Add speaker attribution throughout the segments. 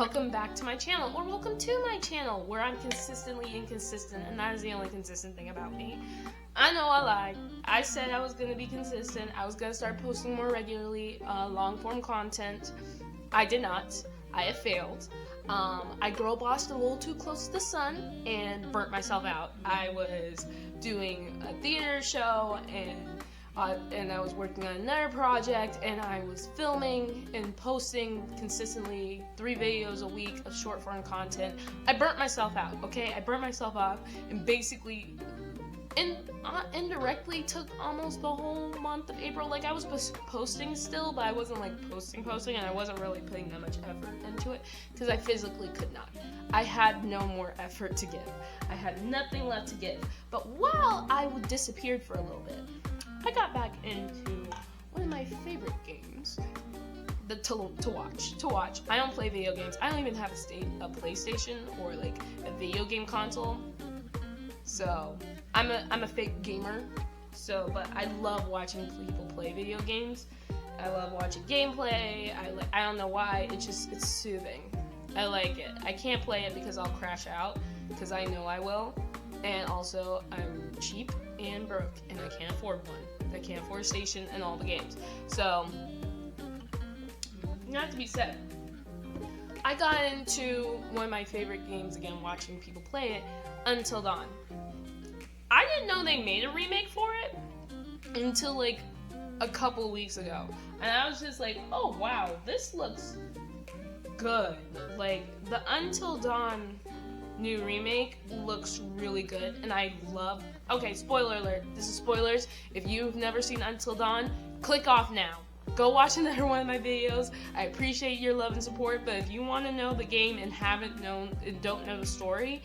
Speaker 1: welcome back to my channel, or welcome to my channel, where I'm consistently inconsistent, and that is the only consistent thing about me. I know I lied. I said I was going to be consistent. I was going to start posting more regularly, long-form content. I did not. I have failed. I girl bossed a little too close to the sun and burnt myself out. I was doing a theater show, and I was working on another project, and I was filming and posting consistently 3 videos a week of short form content. I burnt myself out, okay? I burnt myself out and basically indirectly took almost the whole month of April. Like, I was posting still, but I wasn't like posting, and I wasn't really putting that much effort into it because I physically could not. I had no more effort to give. I had nothing left to give. But while I disappeared for a little bit, I got back into one of my favorite games to watch. I don't play video games. I don't even have a PlayStation or like a video game console. So I'm a fake gamer. So, but I love watching people play video games. I love watching gameplay. I don't know why. It's soothing. I like it. I can't play it because I'll crash out, because I know I will. And also, I'm cheap and broke, and I can't afford one. I can't afford a station and all the games. So, not to be said, I got into one of my favorite games again, watching people play it, Until Dawn. I didn't know they made a remake for it until like a couple weeks ago. And I was just like, oh wow, this looks good. Like, the Until Dawn new remake looks really good, and I love... Okay, spoiler alert. This is spoilers. If you've never seen Until Dawn, click off now. Go watch another one of my videos. I appreciate your love and support, but if you want to know the game and don't know the story,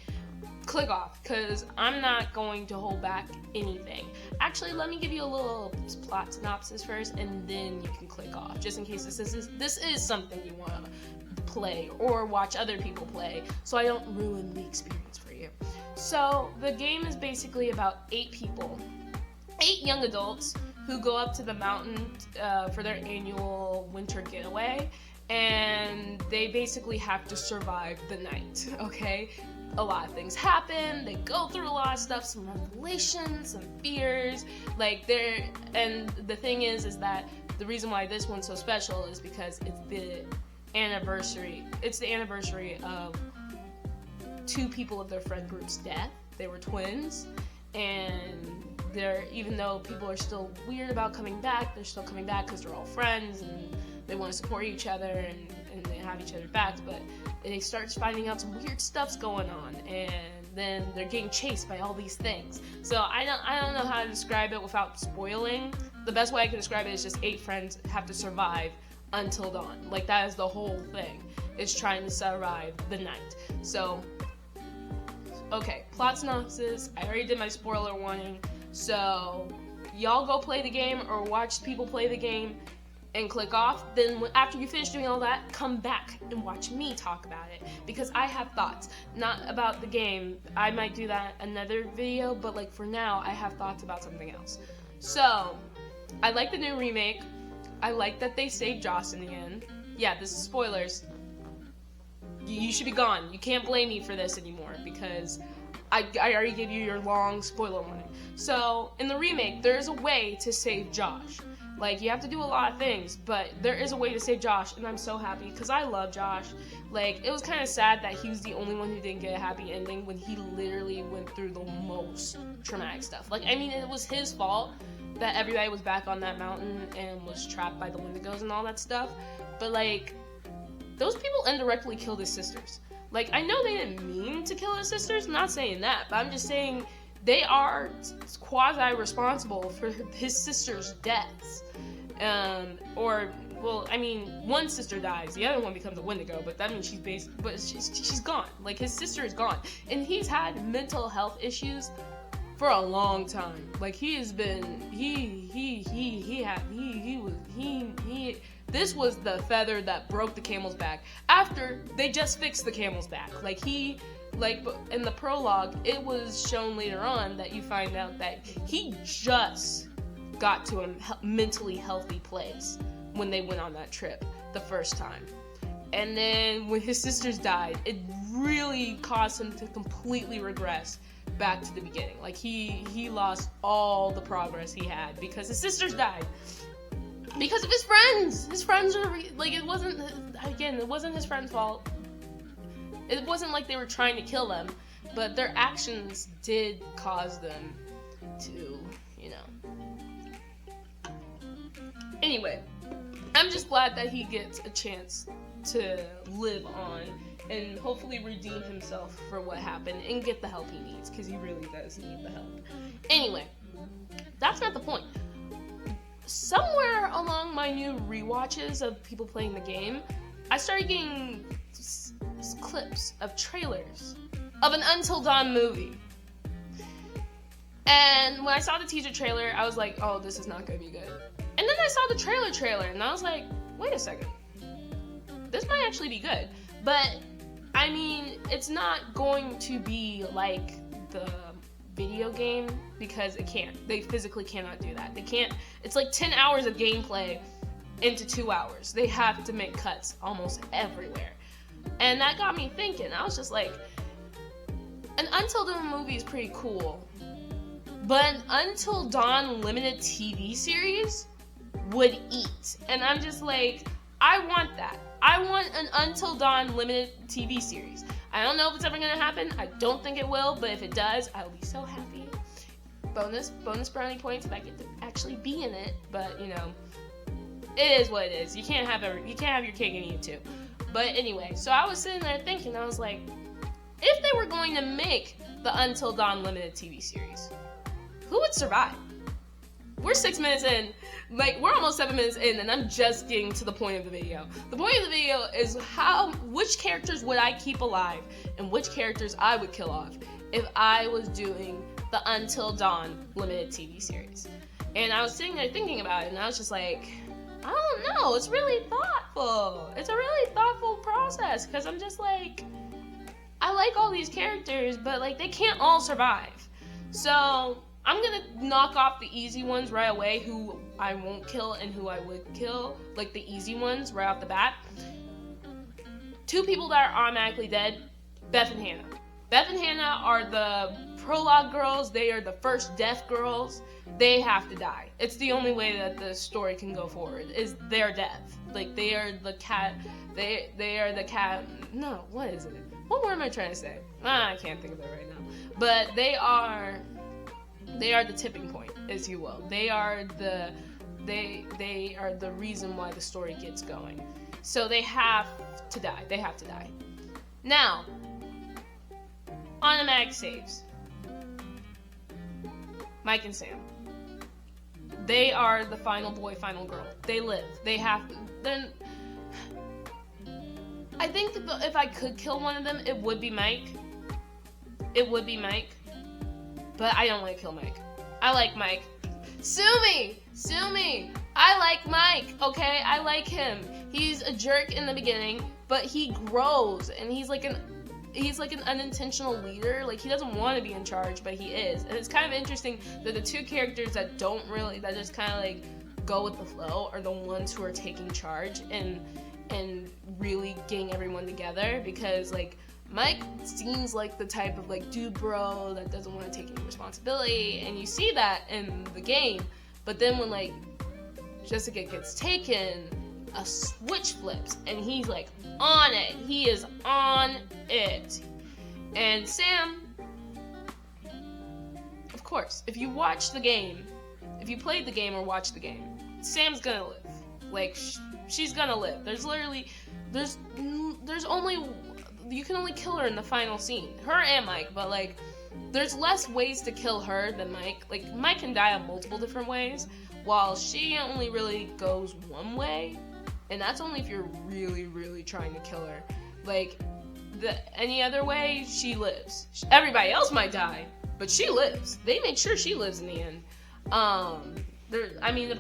Speaker 1: click off, because I'm not going to hold back anything. Actually, let me give you a little plot synopsis first, and then you can click off, just in case this is something you want to play or watch other people play, so I don't ruin the experience for you. So the game is basically about 8 people, 8 young adults who go up to the mountain for their annual winter getaway, and they basically have to survive the night, okay? A lot of things happen, they go through a lot of stuff, some revelations, some fears, and the thing is that the reason why this one's so special is because it's the anniversary of 2 people of their friend group's death. They were twins, and even though people are still weird about coming back, they're still coming back because they're all friends and they want to support each other and they have each other back, but they start finding out some weird stuff's going on, and then they're getting chased by all these things. So I don't know how to describe it without spoiling. The best way I can describe it is just 8 friends have to survive until dawn. Like, that is the whole thing. It's trying to survive the night. So, okay, plot synopsis. I already did my spoiler warning. So, y'all go play the game or watch people play the game and click off. Then after you finish doing all that, come back and watch me talk about it, because I have thoughts, not about the game. I might do that another video, but like for now, I have thoughts about something else. So, I like the new remake. I like that they saved Joss in the end. Yeah, this is spoilers. You should be gone. You can't blame me for this anymore, because I already gave you your long spoiler warning. So, in the remake, there's a way to save Josh. Like, you have to do a lot of things, but there is a way to save Josh, and I'm so happy, because I love Josh. Like, it was kind of sad that he was the only one who didn't get a happy ending when he literally went through the most traumatic stuff. Like, I mean, it was his fault that everybody was back on that mountain and was trapped by the Wendigos and all that stuff, but like, those people indirectly killed his sisters. Like, I know they didn't mean to kill his sisters, I'm not saying that, but I'm just saying they are quasi-responsible for his sister's deaths. Well, I mean, one sister dies, the other one becomes a Wendigo, but that means she's gone. Like, his sister is gone, and he's had mental health issues for a long time. Like, he has been, this was the feather that broke the camel's back after they just fixed the camel's back. Like, in the prologue, it was shown later on that you find out that he just got to a mentally healthy place when they went on that trip the first time. And then when his sisters died, it really caused him to completely regress back to the beginning. Like, he lost all the progress he had because his sisters died. Because of his friends. His friends are, like, it wasn't his friend's fault. It wasn't like they were trying to kill them, but their actions did cause them to, Anyway, I'm just glad that he gets a chance to live on and hopefully redeem himself for what happened and get the help he needs, because he really does need the help. Anyway, that's not the point. Somewhere along my new rewatches of people playing the game, I started getting clips of trailers of an Until Dawn movie. And when I saw the teaser trailer, I was like, oh, this is not going to be good. And then I saw the trailer, and I was like, wait a second. This might actually be good. But, I mean, it's not going to be like the video game, because it can't. They physically cannot do that. They can't. It's like 10 hours of gameplay into 2 hours. They have to make cuts almost everywhere. And that got me thinking. I was just like, an Until Dawn movie is pretty cool. But an Until Dawn limited TV series would eat. And I'm just like, I want that. I want an Until Dawn limited TV series. I don't know if it's ever going to happen. I don't think it will, but if it does, I'll be so happy. Bonus brownie points if I get to actually be in it. But, it is what it is. You can't have your cake and eat it too. But anyway, so I was sitting there thinking, I was like, if they were going to make the Until Dawn limited TV series, who would survive? We're 6 minutes in, we're almost 7 minutes in, and I'm just getting to the point of the video. The point of the video is which characters would I keep alive, and which characters I would kill off if I was doing the Until Dawn limited TV series. And I was sitting there thinking about it, and I was just like, I don't know, it's really thoughtful. It's a really thoughtful process, because I'm just like, I like all these characters, but they can't all survive. So I'm gonna knock off the easy ones right away, who I won't kill and who I would kill, the easy ones right off the bat. 2 people that are automatically dead, Beth and Hannah. Beth and Hannah are the prologue girls. They are the first death girls. They have to die. It's the only way that the story can go forward, is their death. They are the cat. They are the cat. No, what is it? What word am I trying to say? I can't think of it right now. But they are the tipping point, as you will. They are the reason why the story gets going. So they have to die. They have to die. Now, automatic saves. Mike and Sam. They are the final boy, final girl. They live. They have to. Then I think that if I could kill one of them, it would be Mike. It would be Mike. But I don't want to kill Mike. I like Mike. Sue me! I like Mike, okay? I like him. He's a jerk in the beginning, but he grows, and he's like an unintentional leader. He doesn't want to be in charge, but he is. And it's kind of interesting that the 2 characters that just kind of go with the flow are the ones who are taking charge and really getting everyone together, because Mike seems like the type of dude bro that doesn't want to take any responsibility, and you see that in the game. But then when Jessica gets taken, a switch flips, and he's on it. He is on it. And Sam, of course, if you watch the game, if you played the game or watched the game, Sam's gonna live. She's gonna live. There's only, you can only kill her in the final scene. Her and Mike, but there's less ways to kill her than Mike. Mike can die in multiple different ways, while she only really goes one way. And that's only if you're really, really trying to kill her. Any other way, she lives. Everybody else might die, but she lives. They make sure she lives in the end. Of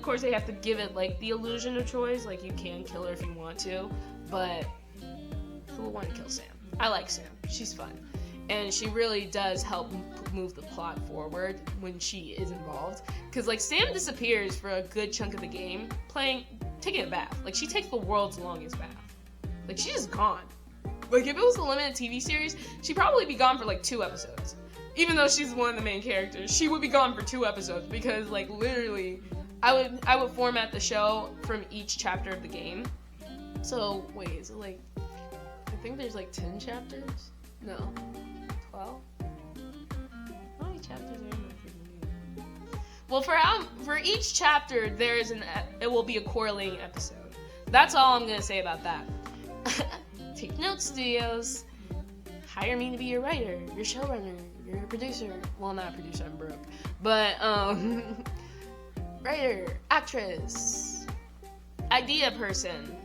Speaker 1: course, they have to give it, the illusion of choice. You can kill her if you want to, but who would want to kill Sam? I like Sam. She's fun. And she really does help move the plot forward when she is involved. Because, Sam disappears for a good chunk of the game taking a bath. She takes the world's longest bath. Like, she's just gone. Like, if it was a limited TV series, she'd probably be gone for, like, 2 episodes. Even though she's one of the main characters, she would be gone for 2 episodes because, like, literally, I would format the show from each chapter of the game. So, wait, is it, like, I think there's, like, 10 chapters? No. 12? How many chapters are in the freaking game? Well, for each chapter, it will be a correlating episode. That's all I'm gonna say about that. Take notes, studios. Hire me to be your writer, your showrunner, your producer. Well, not a producer, I'm broke. But, writer, actress, idea person.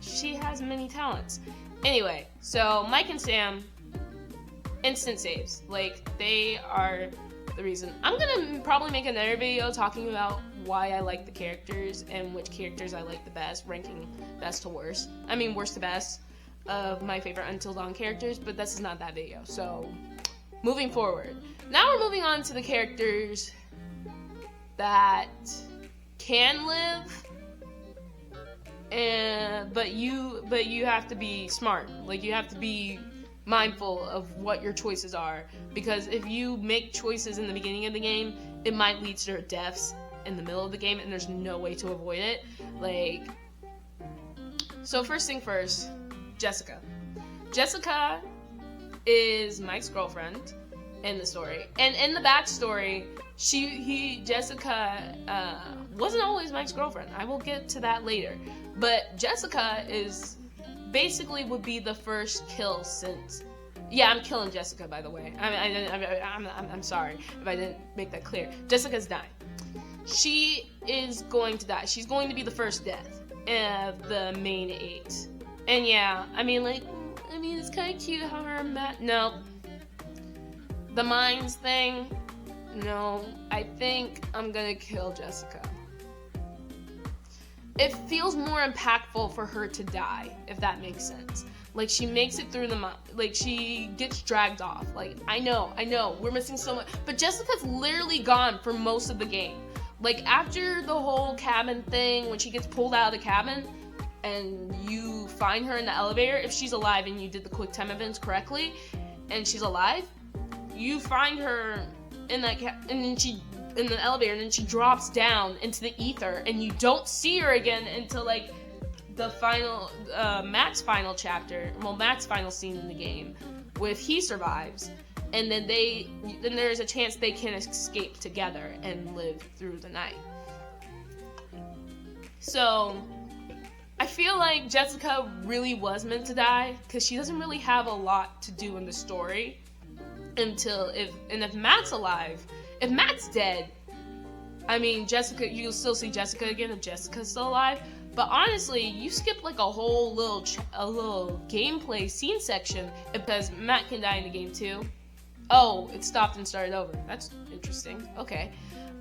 Speaker 1: She has many talents. Anyway, so Mike and Sam, instant saves. Like, they are the reason. I'm gonna probably make another video talking about why I like the characters and which characters I like the best, ranking best to worst. I mean, worst to best of my favorite Until Dawn characters, but this is not that video. So, moving forward. Now we're moving on to the characters that can live, but you have to be smart. Like, you have to be mindful of what your choices are, because if you make choices in the beginning of the game, it might lead to their deaths in the middle of the game, and there's no way to avoid it. Like, so first thing first, Jessica. Jessica is Mike's girlfriend in the story, and in the backstory, Jessica wasn't always Mike's girlfriend. I will get to that later, but Jessica is basically would be the first kill since. Yeah, I'm killing Jessica, by the way. I'm sorry if I didn't make that clear. Jessica's dying. She is going to die. She's going to be the first death of the main 8. And yeah, it's kind of cute how her and Matt. No. The mines thing. No. I think I'm gonna kill Jessica. It feels more impactful for her to die, if that makes sense. Like, she makes it through like, she gets dragged off. Like, I know, we're missing so much. But Jessica's literally gone for most of the game. Like, after the whole cabin thing, when she gets pulled out of the cabin, and you find her in the elevator, if she's alive and you did the quick time events correctly, and she's alive, you find her in that and then she in the elevator, and then she drops down into the ether, and you don't see her again until, like, the final, Matt's final chapter, Matt's final scene in the game, with he survives, and then there's a chance they can escape together and live through the night. So, I feel like Jessica really was meant to die, because she doesn't really have a lot to do in the story, if Matt's alive. If Matt's dead, Jessica, you'll still see Jessica again if Jessica's still alive. But honestly, you skip like a whole little gameplay scene section because Matt can die in the game too. Oh, it stopped and started over. That's interesting. Okay.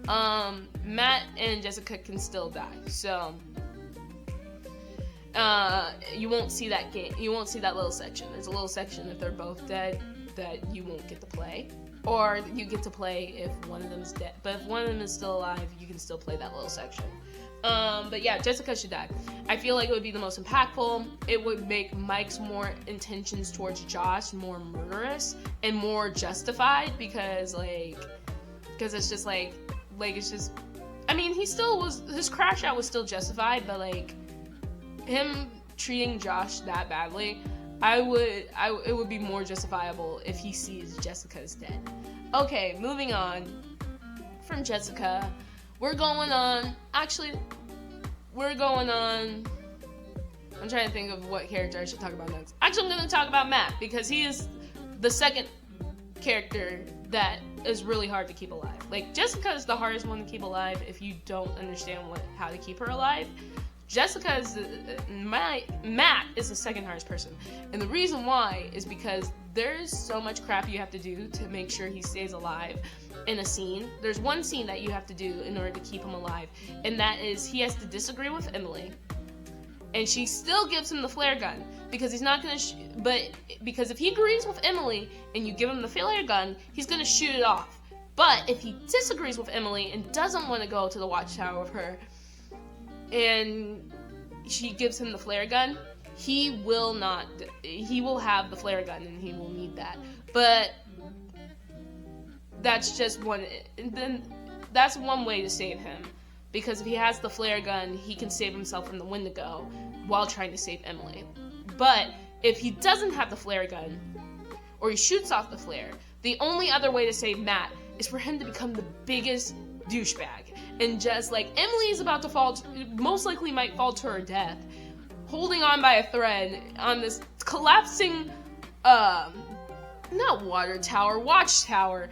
Speaker 1: Matt and Jessica can still die. So, you won't see that game. You won't see that little section. There's a little section if they're both dead that you won't get to play. Or you get to play if one of them is dead. But if one of them is still alive, you can still play that little section. But yeah, Jessica should die. I feel like it would be the most impactful. It would make Mike's more intentions towards Josh more murderous and more justified because it's just it's just, he still was, his crash out was still justified, but like, him treating Josh that badly, it would be more justifiable if he sees Jessica is dead. Okay, moving on from Jessica, we're going on, I'm trying to think of what character I should talk about next. Actually, I'm going to talk about Matt, because he is the second character that is really hard to keep alive. Like, Jessica is the hardest one to keep alive if you don't understand how to keep her alive. Matt is the second hardest person. And the reason why is because there's so much crap you have to do to make sure he stays alive in a scene. There's one scene that you have to do in order to keep him alive, and that is he has to disagree with Emily. And she still gives him the flare gun because he's not going to because if he agrees with Emily and you give him the flare gun, he's going to shoot it off. But if he disagrees with Emily and doesn't want to go to the watchtower with her, and she gives him the flare gun, he will have the flare gun, and he will need that. But that's just one way to save him, because if he has the flare gun, he can save himself from the Wendigo while trying to save Emily. But if he doesn't have the flare gun, or he shoots off the flare, the only other way to save Matt is for him to become the biggest douchebag, and just like Emily's about to fall, most likely might fall to her death, holding on by a thread on this collapsing, not water tower, watchtower,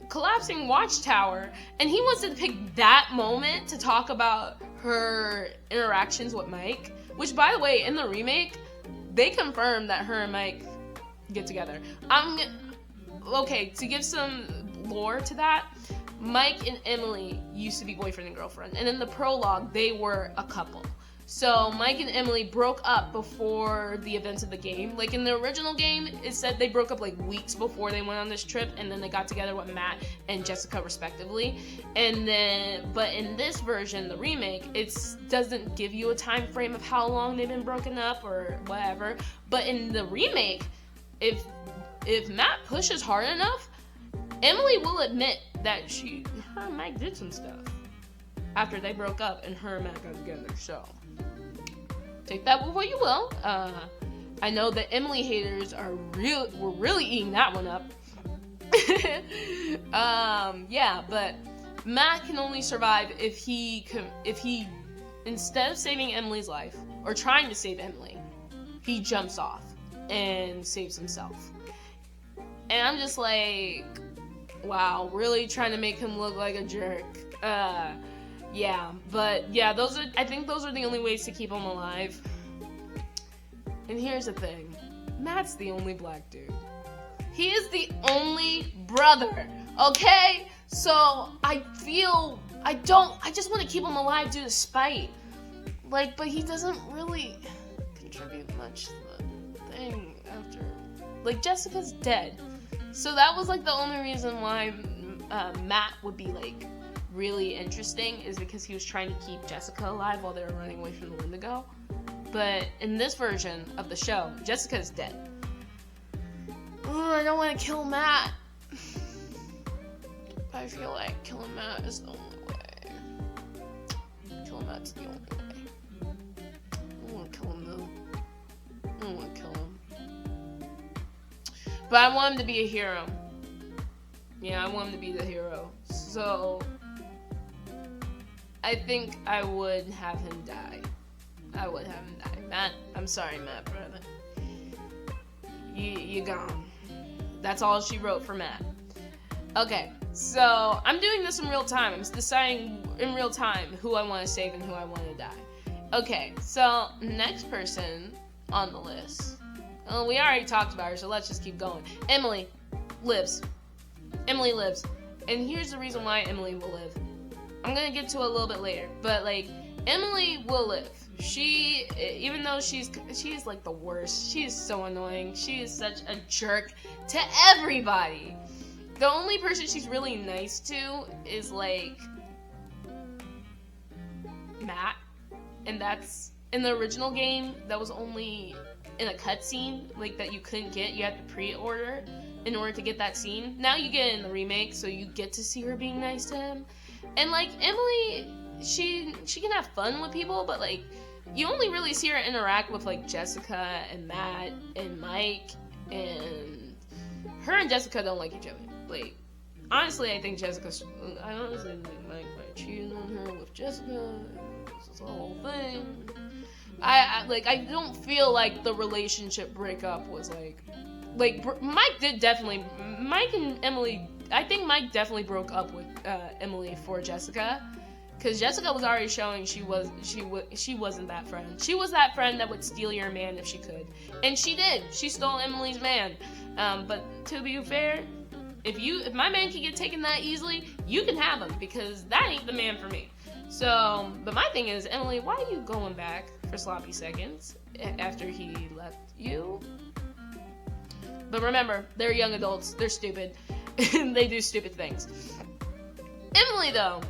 Speaker 1: collapsing watchtower, and he wants to pick that moment to talk about her interactions with Mike, which, by the way, in the remake, they confirm that her and Mike get together. Okay, to give some lore to that, Mike and Emily used to be boyfriend and girlfriend, and in the prologue, they were a couple. So Mike and Emily broke up before the events of the game. Like in the original game, it said they broke up like weeks before they went on this trip, and then they got together with Matt and Jessica respectively. But in this version, the remake, it doesn't give you a time frame of how long they've been broken up or whatever. But in the remake, if Matt pushes hard enough, Emily will admit that her and Mike did some stuff after they broke up and her and Matt got together. So take that with what you will. I know that Emily haters were really eating that one up. Yeah, but Matt can only survive if he instead of saving Emily's life or trying to save Emily, he jumps off and saves himself. And I'm just like, wow, really trying to make him look like a jerk. Yeah, but yeah, I think those are the only ways to keep him alive. And here's the thing, Matt's the only black dude. He is the only brother, okay? So I just want to keep him alive due to spite. Like, but he doesn't really contribute much to the thing after. Like, Jessica's dead. So that was like the only reason why Matt would be like really interesting, is because he was trying to keep Jessica alive while they were running away from the Wendigo. But in this version of the show, Jessica's dead. I don't want to kill Matt. I feel like killing Matt is the only way. Killing Matt's the only way. I don't want to kill him though. I don't want to kill him. But I want him to be a hero. Yeah, I want him to be the hero. So I think I would have him die. Matt, I'm sorry, Matt, brother. You gone. That's all she wrote for Matt. Okay, so I'm doing this in real time. I'm deciding in real time who I want to save and who I want to die. Okay, so next person on the list. Well, we already talked about her, so let's just keep going. Emily lives. And here's the reason why Emily will live. I'm gonna get to it a little bit later, but like, Emily will live. Even though she's like the worst, she is so annoying. She is such a jerk to everybody. The only person she's really nice to is like Matt, and that's in the original game. That was only in a cutscene, like that you couldn't get. You had to pre-order in order to get that scene. Now you get it in the remake, so you get to see her being nice to him. And like Emily, she can have fun with people, but like you only really see her interact with like Jessica and Matt and Mike, and her and Jessica don't like each other. Like, honestly, I think I honestly think Mike might cheat on her with Jessica. This is the whole thing. I don't feel like the relationship breakup was like Mike and Emily. I think Mike definitely broke up with Emily for Jessica, because Jessica was already showing she wasn't that friend. She was that friend that would steal your man if she could, and she did. She stole Emily's man. But to be fair, if my man can get taken that easily, you can have him, because that ain't the man for me. So, but my thing is, Emily, why are you going back for sloppy seconds after he left you? But remember, they're young adults. They're stupid. They do stupid things. Emily, though,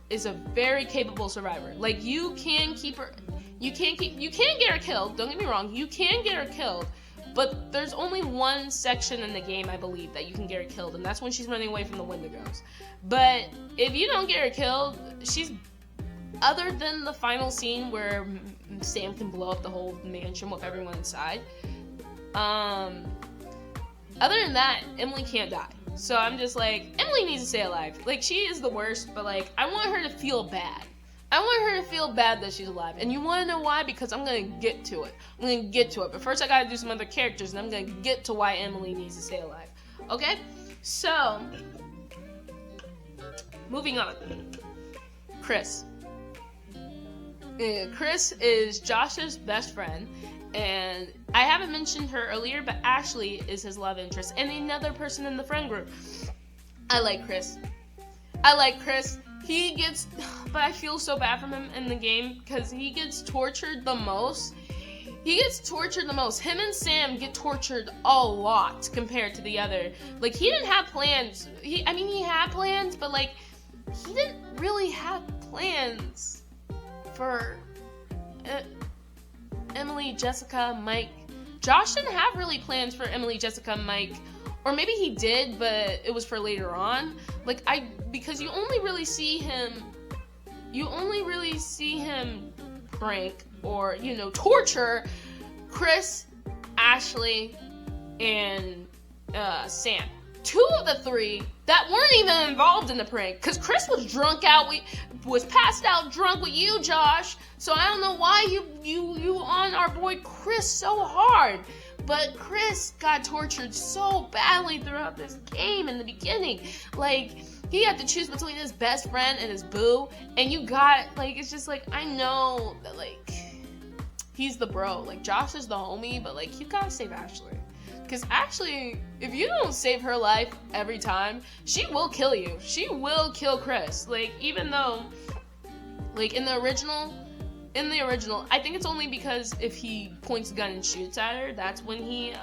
Speaker 1: is a very capable survivor. Like, you can keep her. You can get her killed. Don't get me wrong. You can get her killed, but there's only one section in the game, I believe, that you can get her killed, and that's when she's running away from the Wendigos. But if you don't get her killed, she's, other than the final scene where Sam can blow up the whole mansion with everyone inside, other than that, Emily can't die. So I'm just like, Emily needs to stay alive. Like, she is the worst, but like, I want her to feel bad. I want her to feel bad that she's alive. And you want to know why? Because I'm going to get to it. I'm going to get to it. But first I got to do some other characters, and I'm going to get to why Emily needs to stay alive. Okay? So, moving on. Chris. Chris is Josh's best friend. And I haven't mentioned her earlier, but Ashley is his love interest. And another person in the friend group. I like Chris. He gets, but I feel so bad for him in the game because he gets tortured the most. Him and Sam get tortured a lot compared to the other. Like, he didn't have plans. He had plans, but like, he didn't really have plans for Emily, Jessica, Mike. Josh didn't have really plans for Emily, Jessica, Mike. Or maybe he did, but it was for later on. Like, because you only really see him prank or, torture Chris, Ashley, and Sam. 2 of the 3 that weren't even involved in the prank. Because Chris was passed out drunk with you, Josh. So I don't know why you on our boy Chris so hard. But Chris got tortured so badly throughout this game in the beginning. Like, he had to choose between his best friend and his boo. And you got, like, it's just like, I know that, like, he's the bro. Like, Josh is the homie, but, like, you gotta save Ashley. Because Ashley, if you don't save her life every time, she will kill you. She will kill Chris. Like, even though, like, in the original, I think it's only because if he points a gun and shoots at her, that's when he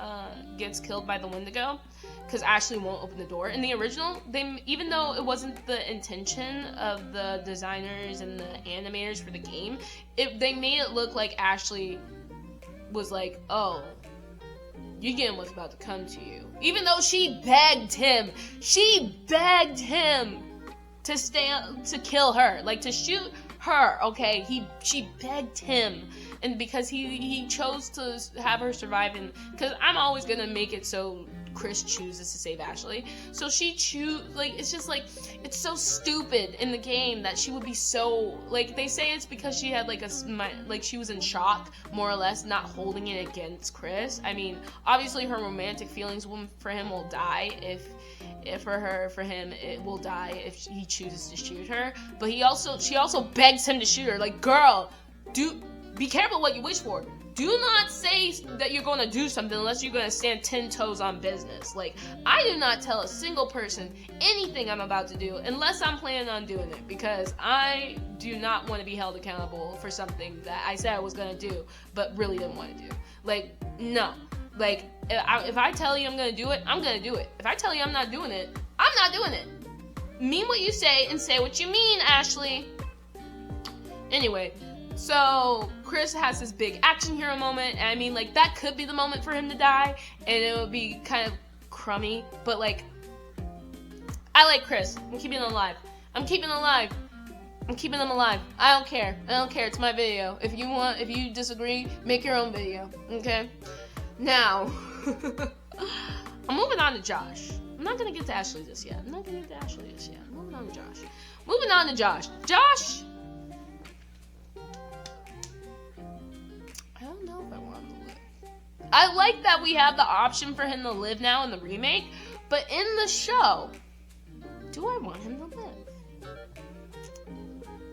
Speaker 1: gets killed by the Wendigo, because Ashley won't open the door. In the original, even though it wasn't the intention of the designers and the animators for the game, they made it look like Ashley was like, oh, you're getting what's about to come to you. Even though she begged him to kill her, like to shoot her, okay? She begged him, and because he chose to have her survive, and because I'm always gonna make it so Chris chooses to save Ashley, so it's just like, it's so stupid in the game that she would be so, like, they say it's because she had like she was in shock, more or less, not holding it against Chris. I mean, obviously her romantic feelings for him will die for him it will die if he chooses to shoot her, but she also begs him to shoot her, like, girl, be careful what you wish for. Do not say that you're going to do something unless you're going to stand 10 toes on business. Like, I do not tell a single person anything I'm about to do unless I'm planning on doing it, because I do not want to be held accountable for something that I said I was going to do but really didn't want to do. Like, no. Like, if I tell you I'm going to do it, I'm going to do it. If I tell you I'm not doing it, I'm not doing it. Mean what you say and say what you mean, Ashley. Anyway, so Chris has this big action hero moment, and I mean, like, that could be the moment for him to die, and it would be kind of crummy, but, like, I like Chris. I'm keeping him alive. I don't care. It's my video. If you disagree, make your own video, okay? Now, I'm moving on to Josh. I'm not going to get to Ashley just yet. I'm moving on to Josh. Josh! I don't know if I want him to live. I like that we have the option for him to live now in the remake, but in the show, do I want him to live?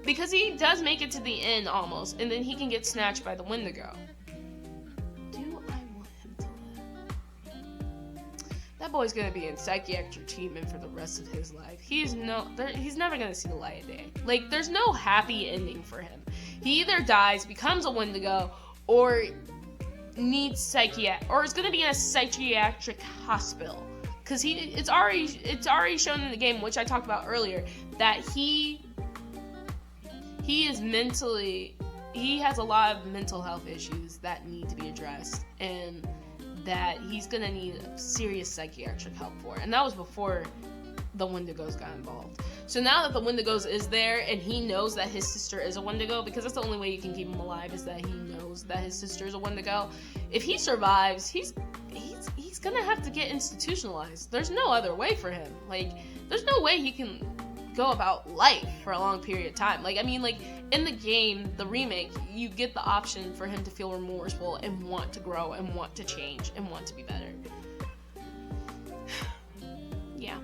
Speaker 1: Because he does make it to the end almost, and then he can get snatched by the Wendigo. That boy's gonna be in psychiatric treatment for the rest of his life. He's never gonna see the light of day. Like, there's no happy ending for him. He either dies, becomes a Wendigo, or needs or is gonna be in a psychiatric hospital. Cause it's already shown in the game, which I talked about earlier, that he is mentally he has a lot of mental health issues that need to be addressed, and that he's gonna need serious psychiatric help for. And that was before the Wendigos got involved. So now that the Wendigos is there, and he knows that his sister is a Wendigo, because that's the only way you can keep him alive, is that he knows that his sister is a Wendigo. If he survives, he's gonna have to get institutionalized. There's no other way for him. Like, there's no way he can go about life for a long period of time. Like, I mean, like, in the game, the remake, you get the option for him to feel remorseful and want to grow and want to change and want to be better. Yeah.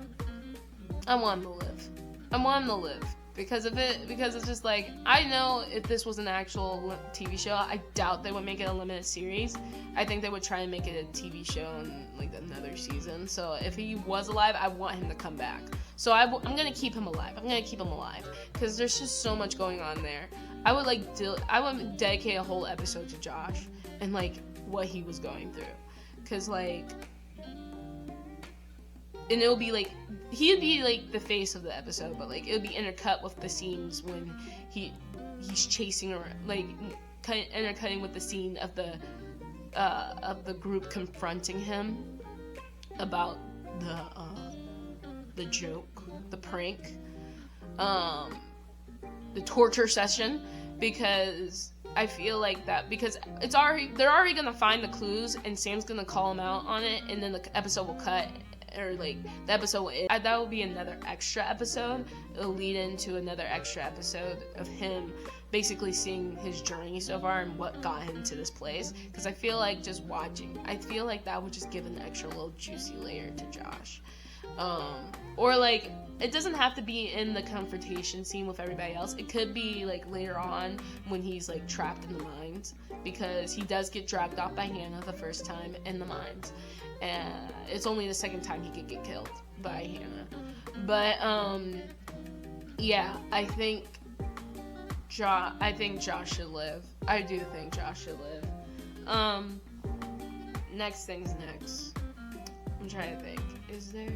Speaker 1: I want him to live. I want him to live. Because it's just like, I know if this was an actual TV show, I doubt they would make it a limited series. I think they would try and make it a TV show in, like, another season. So if he was alive, I want him to come back. So I'm gonna keep him alive. Because there's just so much going on there. I would dedicate a whole episode to Josh and, like, what he was going through. Because, like, and it'll be like, he'd be like the face of the episode, but like it would be intercut with the scenes when he's chasing, or like intercutting with the scene of the group confronting him about the joke, the prank, the torture session, because I feel like that, because they're already gonna find the clues, and Sam's gonna call him out on it, and then the episode will cut. Or like the episode will end. That will be another extra episode. It'll lead into another extra episode of him basically seeing his journey so far and what got him to this place. Because I feel like just watching, I feel like that would just give an extra little juicy layer to Josh. Or like, it doesn't have to be in the confrontation scene with everybody else. It could be like later on when he's like trapped in the mines, because he does get dragged off by Hannah the first time in the mines. And it's only the second time he could get killed by Hannah. But yeah, I think Josh should live. I do think Josh should live. Next thing's next. I'm trying to think. Is there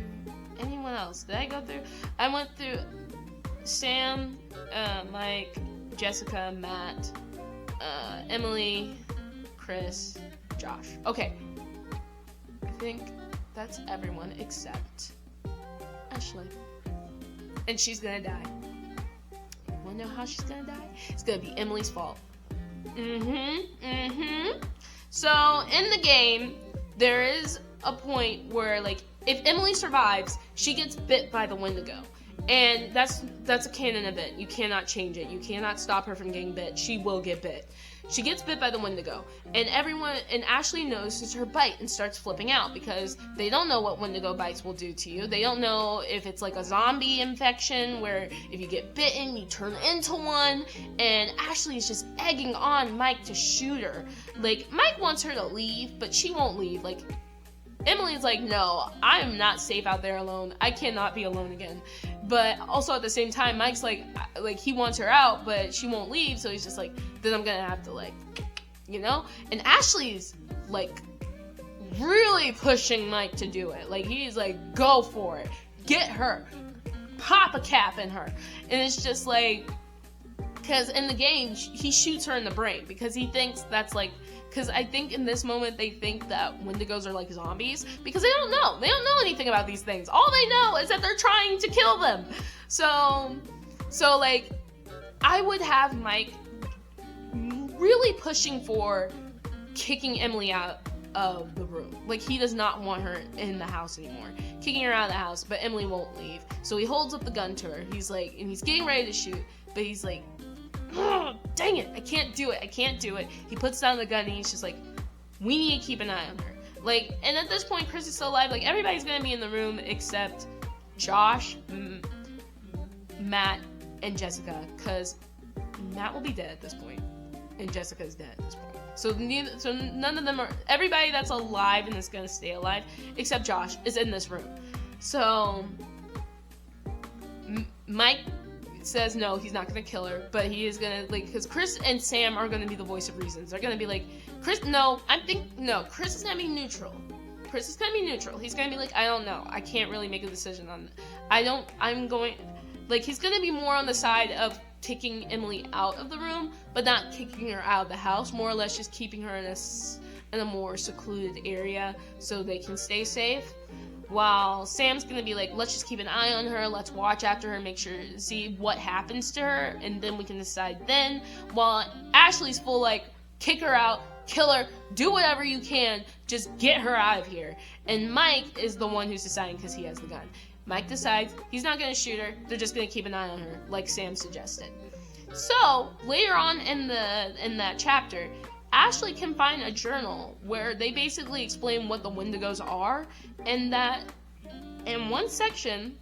Speaker 1: anyone else? Did I go through? I went through Sam, Mike, Jessica, Matt, Emily, Chris, Josh. Okay. I think that's everyone except Ashley. And she's gonna die. Wanna know how she's gonna die? It's gonna be Emily's fault. So, in the game, there is a point where, like, if Emily survives, she gets bit by the Wendigo. And that's a canon event. You cannot change it. You cannot stop her from getting bit. She will get bit. She gets bit by the Wendigo, and Ashley notices her bite and starts flipping out, because they don't know what Wendigo bites will do to you. They don't know if it's like a zombie infection where if you get bitten, you turn into one. And Ashley is just egging on Mike to shoot her. Like, Mike wants her to leave, but she won't leave. Like, Emily's like, no, I am not safe out there alone. I cannot be alone again. But also at the same time, Mike's like he wants her out, but she won't leave. So he's just like, then I'm gonna have to, like, you know? And Ashley's like really pushing Mike to do it. Like, he's like, go for it. Get her. Pop a cap in her. And it's just like, because in the game, he shoots her in the brain, because he thinks that's like, because I think in this moment they think that Wendigos are like zombies, because they don't know. They don't know anything about these things. All they know is that they're trying to kill them. So like, I would have Mike really pushing for kicking Emily out of the room. Like, he does not want her in the house anymore. Kicking her out of the house, but Emily won't leave. So he holds up the gun to her. He's like, and he's getting ready to shoot, but he's like, oh, dang it, I can't do it. He puts down the gun and he's just like, we need to keep an eye on her. Like, and at this point, Chris is still alive. Like, everybody's gonna be in the room except Josh, Matt, and Jessica, because Matt will be dead at this point, and Jessica's dead at this point. So none of them are, everybody that's alive and is gonna stay alive, except Josh, is in this room. So Mike says no, he's not gonna kill her, but he is gonna, like, because Chris and Sam are gonna be the voice of reasons. They're gonna be like, Chris is gonna be neutral. He's gonna be like, I don't know, I can't really make a decision on that. He's gonna be more on the side of kicking Emily out of the room, but not kicking her out of the house, more or less just keeping her in a more secluded area so they can stay safe. While Sam's gonna be like, let's just keep an eye on her, let's watch after her, make sure to see what happens to her, and then we can decide then. While Ashley's full like, kick her out, kill her, do whatever you can, just get her out of here. And Mike is the one who's deciding because he has the gun. Mike decides he's not gonna shoot her, they're just gonna keep an eye on her, like Sam suggested. So, later on in that chapter, Ashley can find a journal where they basically explain what the Wendigos are, and that in one section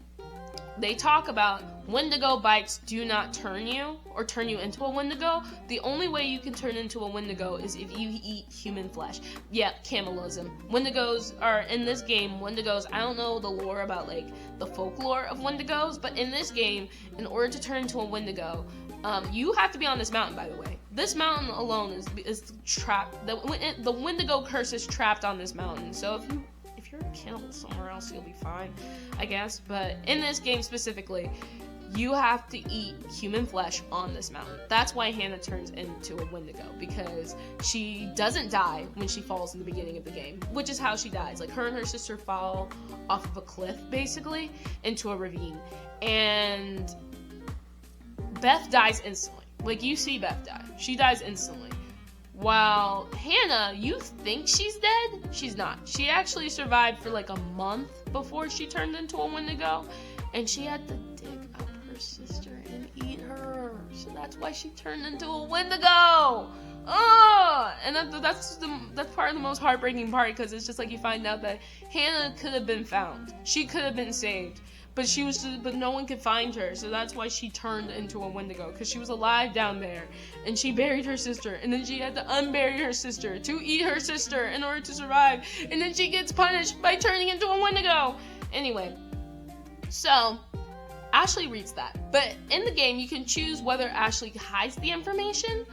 Speaker 1: they talk about Wendigo bites do not turn you or turn you into a Wendigo. The only way you can turn into a Wendigo is if you eat human flesh. Yeah, cannibalism. Wendigos are in this game. Wendigos, I don't know the lore about like the folklore of Wendigos, but in this game, in order to turn into a Wendigo, you have to be on this mountain, by the way. This mountain alone is trapped. The Wendigo curse is trapped on this mountain. So if you're a cannibal somewhere else, you'll be fine, I guess. But in this game specifically, you have to eat human flesh on this mountain. That's why Hannah turns into a Wendigo, because she doesn't die when she falls in the beginning of the game, which is how she dies. Like, her and her sister fall off of a cliff, basically, into a ravine. And Beth dies instantly. Like, you see Beth die. She dies instantly. While Hannah, you think she's dead? She's not. She actually survived for like a month before she turned into a Wendigo, and she had to dig up her sister and eat her. So that's why she turned into a Wendigo. And that's part of the most heartbreaking part, because it's just like you find out that Hannah could have been found. She could have been saved. But but no one could find her, so that's why she turned into a Wendigo, because she was alive down there, and she buried her sister, and then she had to unbury her sister to eat her sister in order to survive, and then she gets punished by turning into a Wendigo. Anyway, so Ashley reads that, but in the game you can choose whether Ashley hides the information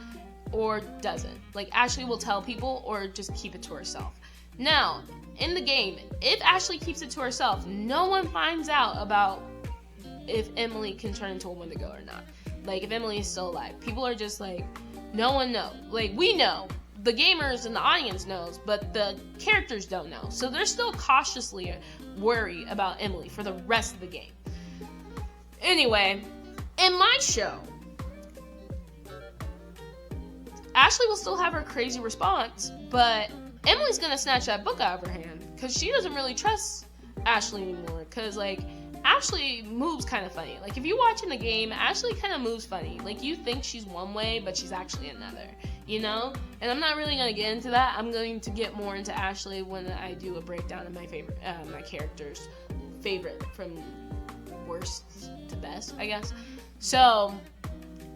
Speaker 1: or doesn't. Like, Ashley will tell people or just keep it to herself. Now, in the game, if Ashley keeps it to herself, no one finds out about if Emily can turn into a Wendigo or not. Like, if Emily is still alive. People are just like, no one knows. Like, we know. The gamers and the audience knows, but the characters don't know. So they're still cautiously worried about Emily for the rest of the game. Anyway, in my show, Ashley will still have her crazy response, but Emily's gonna snatch that book out of her hand, because she doesn't really trust Ashley anymore, because, like, Ashley moves kind of funny. Like, if you watch in the game, Ashley kind of moves funny. Like, you think she's one way, but she's actually another, you know? And I'm not really gonna get into that. I'm going to get more into Ashley when I do a breakdown of my favorite, my character's favorite from worst to best, I guess. So,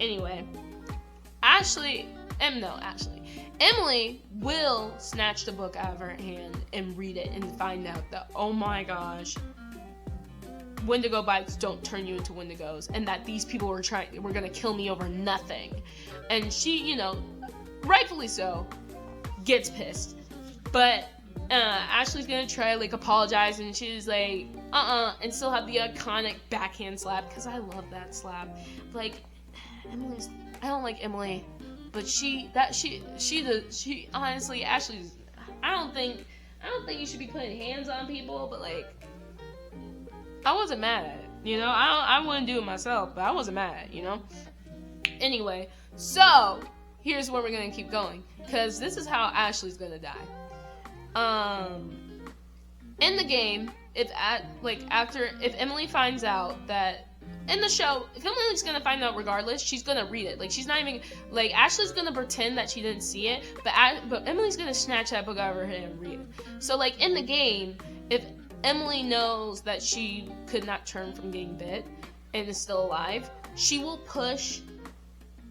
Speaker 1: anyway, Emily will snatch the book out of her hand and read it and find out that, oh my gosh, Wendigo bites don't turn you into Wendigos, and that these people were gonna kill me over nothing. And she, you know, rightfully so, gets pissed. But Ashley's gonna try, like, apologize, and she's like, and still have the iconic backhand slap, because I love that slap. Like, I don't like Emily. But honestly, Ashley's, I don't think you should be putting hands on people, but, like, I wasn't mad at it, you know? I wouldn't do it myself, but I wasn't mad at it, you know? Anyway, so, here's where we're gonna keep going, because this is how Ashley's gonna die. In the game, if Emily finds out that, in the show, if Emily's gonna find out regardless, she's gonna read it. Like, she's not even, like, Ashley's gonna pretend that she didn't see it, but Emily's gonna snatch that book out of her hand and read it. So, like, in the game, if Emily knows that she could not turn from getting bit and is still alive, she will push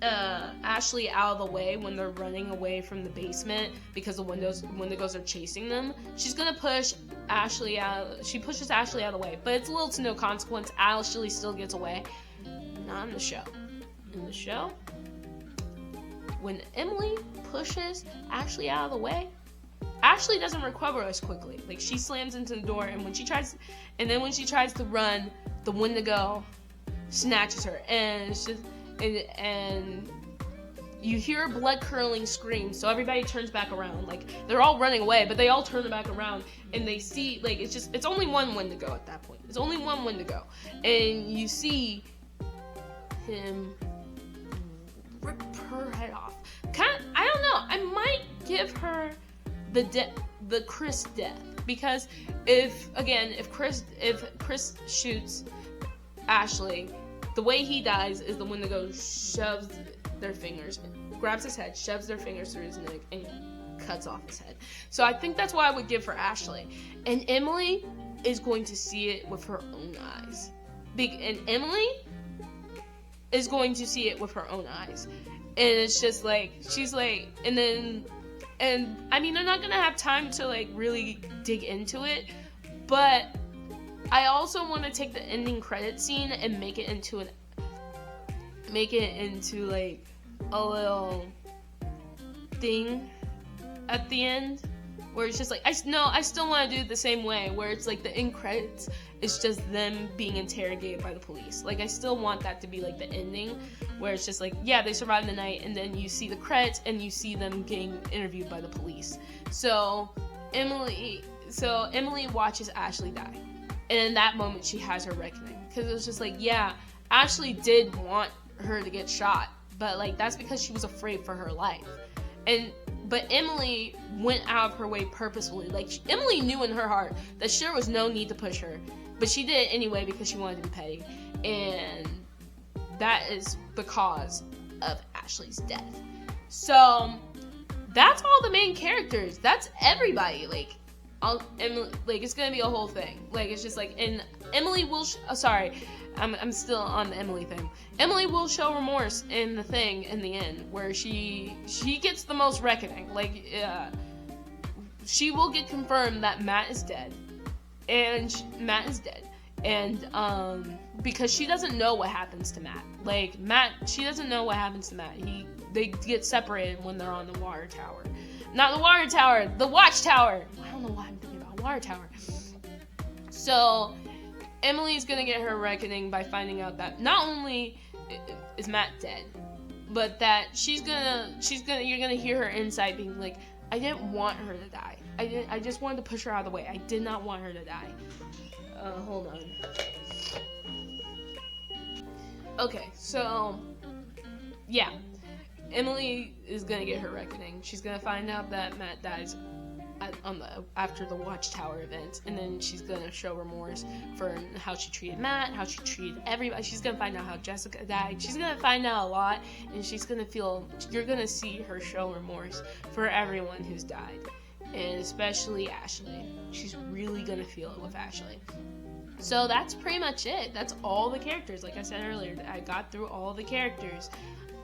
Speaker 1: Ashley out of the way when they're running away from the basement because the Wendigos are chasing them. She's gonna push Ashley out. She pushes Ashley out of the way, but it's little to no consequence. Ashley still gets away. Not in the show. In the show, when Emily pushes Ashley out of the way, Ashley doesn't recover as quickly. Like, she slams into the door, and when she tries to run, the Wendigo snatches her, and and you hear a blood-curdling scream, so everybody turns back around. Like, they're all running away, but they all turn back around, and they see, like, it's only one Wendigo at that point. It's only one Wendigo. And you see him rip her head off. I don't know, I might give her the Chris death, because if Chris shoots Ashley, the way he dies is the Wendigo shoves their fingers, grabs his head, shoves their fingers through his neck, and cuts off his head. So I think that's why I would give for Ashley. And Emily is going to see it with her own eyes. And Emily is going to see it with her own eyes. And it's just like, she's like, and I mean, they're not gonna have time to like really dig into it, but I also want to take the ending credit scene and make it into like a little thing at the end, where it's just like, I still want to do it the same way, where it's like the end credits is just them being interrogated by the police. Like, I still want that to be like the ending, where it's just like, yeah, they survived the night, and then you see the credits and you see them getting interviewed by the police. So Emily watches Ashley die, and in that moment she has her reckoning, because it was just like, yeah, Ashley did want her to get shot, but like, that's because she was afraid for her life. But Emily went out of her way purposefully. Like, Emily knew in her heart that there was no need to push her, but she did it anyway because she wanted to be petty. And that is because of Ashley's death. So that's all the main characters. That's everybody. Like, Emily, like, it's gonna be a whole thing. Like, it's just like, and Emily will. I'm still on the Emily thing. Emily will show remorse in the thing in the end, where she gets the most reckoning. Like, she will get confirmed that Matt is dead, and because she doesn't know what happens to Matt. Like, she doesn't know what happens to Matt. They get separated when they're on the water tower. Not the water tower, the watchtower. I don't know why I'm thinking about water tower. So Emily's gonna get her reckoning by finding out that not only is Matt dead, but that you're gonna hear her inside being like, I didn't want her to die. I just wanted to push her out of the way. I did not want her to die. Hold on. Okay, so yeah, Emily is gonna get her reckoning. She's gonna find out that Matt dies after the Watchtower event, and then she's gonna show remorse for how she treated Matt, how she treated everybody. She's gonna find out how Jessica died. She's gonna find out a lot, and you're gonna see her show remorse for everyone who's died, and especially Ashley. She's really gonna feel it with Ashley. So that's pretty much it. That's all the characters. Like I said earlier, I got through all the characters.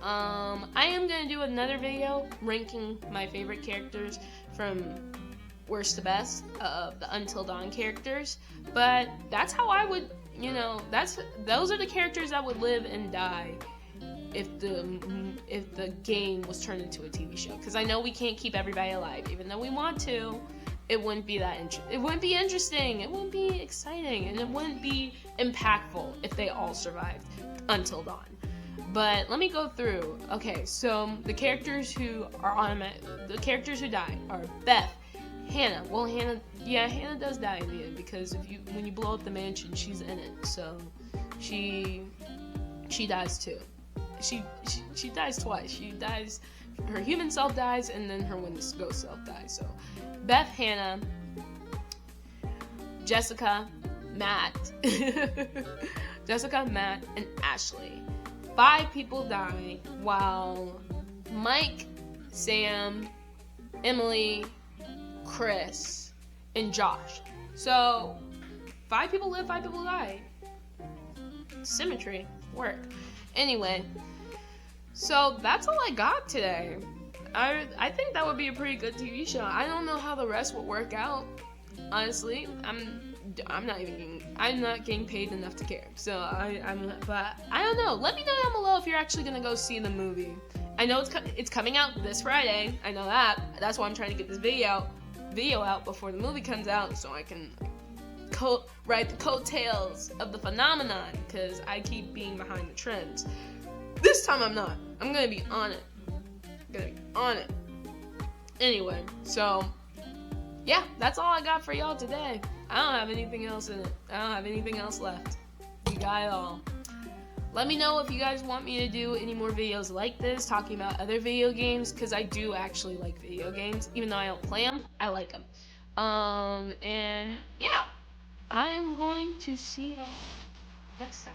Speaker 1: I am gonna do another video ranking my favorite characters from worst to best of the Until Dawn characters, but that's how I would, those are the characters that would live and die if the game was turned into a TV show. Because I know we can't keep everybody alive, even though we want to. It wouldn't be it wouldn't be interesting. It wouldn't be exciting, and it wouldn't be impactful if they all survived Until Dawn. But let me go through. Okay, so the characters who die are Beth, Hannah. Well, Hannah does die in the end, because when you blow up the mansion, she's in it. So she dies too. She dies twice. She dies. Her human self dies, and then her Wendigo self dies. So Beth, Hannah, Jessica, Matt, and Ashley. 5 people die, while Mike, Sam, Emily, Chris, and Josh. So 5 people live, 5 people die. Symmetry. Work. Anyway, so that's all I got today. I think that would be a pretty good TV show. I don't know how the rest would work out. Honestly, I'm not getting paid enough to care. So but I don't know. Let me know down below if you're actually gonna go see the movie. I know it's coming out this Friday. I know that. That's why I'm trying to get this video out before the movie comes out, so I can ride the coattails of the phenomenon, because I keep being behind the trends. This time I'm not. I'm gonna be on it. Anyway, so yeah, that's all I got for y'all today. I don't have anything else in it. I don't have anything else left. You got it all. Let me know if you guys want me to do any more videos like this, talking about other video games, because I do actually like video games. Even though I don't play them, I like them. And yeah, I'm going to see you next time.